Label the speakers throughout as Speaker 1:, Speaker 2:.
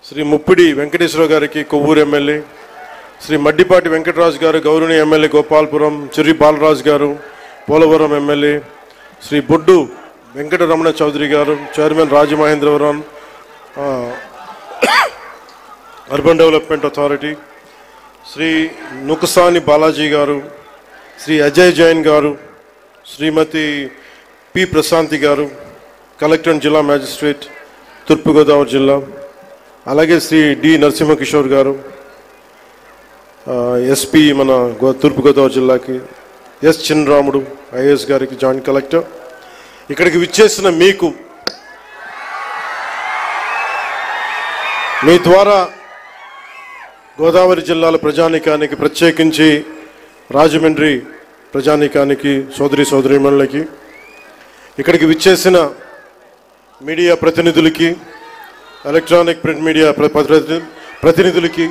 Speaker 1: శ్రీ ముప్పిడి వెంకటేశ్వర గారికి కొవ్వూరు ఎమ్మెల్యే, శ్రీ మడ్డిపాటి వెంకటరాజు గారు గౌరవనీయ MLA Gopalapuram, Chirri Balaraju garu Polavaram MLA, Shri Boddu Venkataramana Chowdary garu chairman Rajamahendravaram urban development authority, Shri Nukasani Balaji garu, Shri Ajay Jain గారు, శ్రీమతి పి ప్రశాంతి గారు కలెక్టర్ జిల్లా మ్యాజిస్ట్రేట్ తూర్పుగోదావరి జిల్లా, అలాగే శ్రీ డి నరసింహకిషోర్ గారు ఎస్పీ మన తూర్పుగోదావరి జిల్లాకి, ఎస్ చిన్నరాముడు ఐఏఎస్ గారికి జాయింట్ కలెక్టర్, ఇక్కడికి విచ్చేసిన మీకు మీ ద్వారా గోదావరి జిల్లాల ప్రజానీకానికి ప్రత్యేకించి రాజమండ్రి ప్రజానీకానికి సోదరి సోదరీమణులకి, ఇక్కడికి విచ్చేసిన మీడియా ప్రతినిధులకి, ఎలక్ట్రానిక్ ప్రింట్ మీడియా ప్రతినిధులకి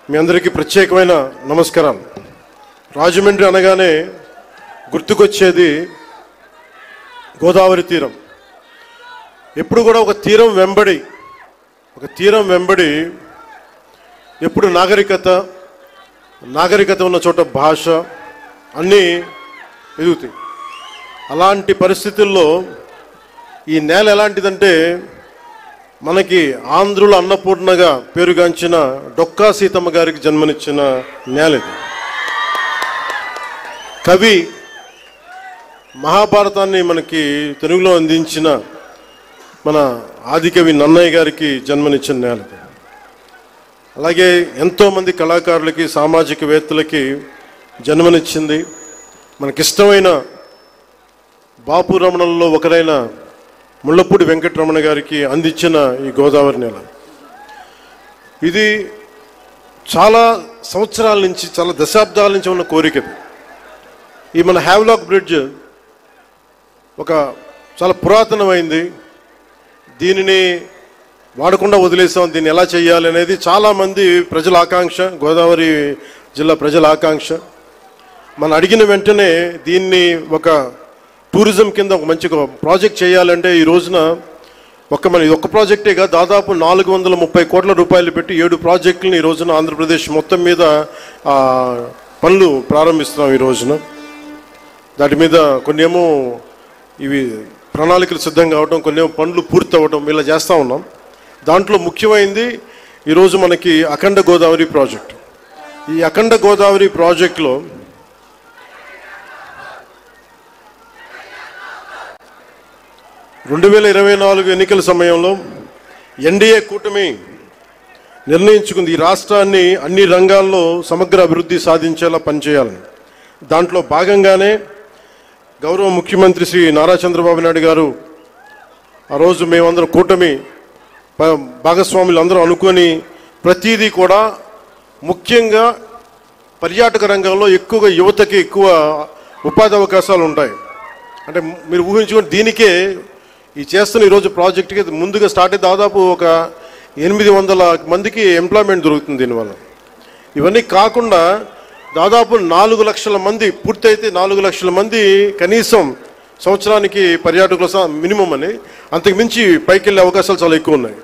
Speaker 1: మీ అందరికీ ప్రత్యేకమైన నమస్కారం. రాజమండ్రి అనగానే గుర్తుకొచ్చేది గోదావరి తీరం. ఎప్పుడు కూడా ఒక తీరం వెంబడి ఎప్పుడు నాగరికత ఉన్న చోట భాష అన్నీ ఎదుగుతాయి. అలాంటి పరిస్థితుల్లో ఈ నేల ఎలాంటిదంటే మనకి ఆంధ్రుల అన్నపూర్ణగా పేరుగాంచిన డొక్కా సీతమ్మ గారికి జన్మనిచ్చిన నేల ఇది. కవి మహాభారతాన్ని మనకి తెలుగులో అందించిన మన ఆదికవి నన్నయ్య గారికి జన్మనిచ్చిన నేల ఇది. అలాగే ఎంతోమంది కళాకారులకి సామాజికవేత్తలకి జన్మనిచ్చింది. మనకిష్టమైన బాపు రమణంలో ఒకరైన ముళ్ళపూడి వెంకటరమణ గారికి అందించిన ఈ గోదావరి నేల ఇది చాలా సంవత్సరాల నుంచి, చాలా దశాబ్దాల నుంచి ఉన్న కోరిక. ఈ మన హ్యావ్లాక్ బ్రిడ్జ్ ఒక చాలా పురాతనమైంది. దీనిని వాడకుండా వదిలేసాం, దీన్ని ఎలా చేయాలి అనేది చాలామంది ప్రజల ఆకాంక్ష, గోదావరి జిల్లా ప్రజల ఆకాంక్ష. మనం అడిగిన వెంటనే దీన్ని ఒక టూరిజం కింద ఒక మంచి ప్రాజెక్ట్ చేయాలంటే ఈ రోజున ఇది ఒక్క ప్రాజెక్టే కాదు, దాదాపు 430 కోట్ల రూపాయలు పెట్టి 7 ప్రాజెక్టులను ఈ రోజున ఆంధ్రప్రదేశ్ మొత్తం మీద పనులు ప్రారంభిస్తున్నాం. ఈ రోజున దాటి మీద కొన్ని ఏమో ఇవి ప్రణాళికలు సిద్ధం కావడం, కొన్ని ఏమో పనులు పూర్తి అవ్వడం, ఇలా చేస్తూ ఉన్నాం. దాంట్లో ముఖ్యమైనది ఈరోజు మనకి అఖండ గోదావరి ప్రాజెక్టు. ఈ అఖండ గోదావరి ప్రాజెక్టులో రెండు 2024 ఎన్నికల సమయంలో ఎన్డీఏ కూటమి నిర్ణయించుకుంది ఈ రాష్ట్రాన్ని అన్ని రంగాల్లో సమగ్ర అభివృద్ధి సాధించేలా పనిచేయాలని. దాంట్లో భాగంగానే గౌరవ ముఖ్యమంత్రి శ్రీ నారా చంద్రబాబు నాయుడు గారు ఆ రోజు మేమందరం కూటమి భాగస్వాములు అందరూ అనుకొని ప్రతిదీ కూడా ముఖ్యంగా పర్యాటక రంగంలో ఎక్కువగా యువతకి ఎక్కువ ఉపాధి అవకాశాలు ఉంటాయి. అంటే మీరు ఊహించుకొని దీనికే ఈ చేస్తున్న ఈరోజు ప్రాజెక్టుకి ముందుగా స్టార్ట్ అయితే దాదాపు ఒక 800 మందికి ఎంప్లాయ్మెంట్ దొరుకుతుంది దీనివల్ల. ఇవన్నీ కాకుండా దాదాపు 4 లక్షల మంది, పూర్తయితే 4 లక్షల మంది కనీసం సంవత్సరానికి పర్యాటకుల మినిమం అని, అంతకుమించి పైకి వెళ్ళే అవకాశాలు చాలా ఎక్కువ ఉన్నాయి.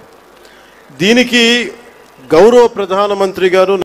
Speaker 1: దీనికి గౌరవ ప్రధానమంత్రి గారు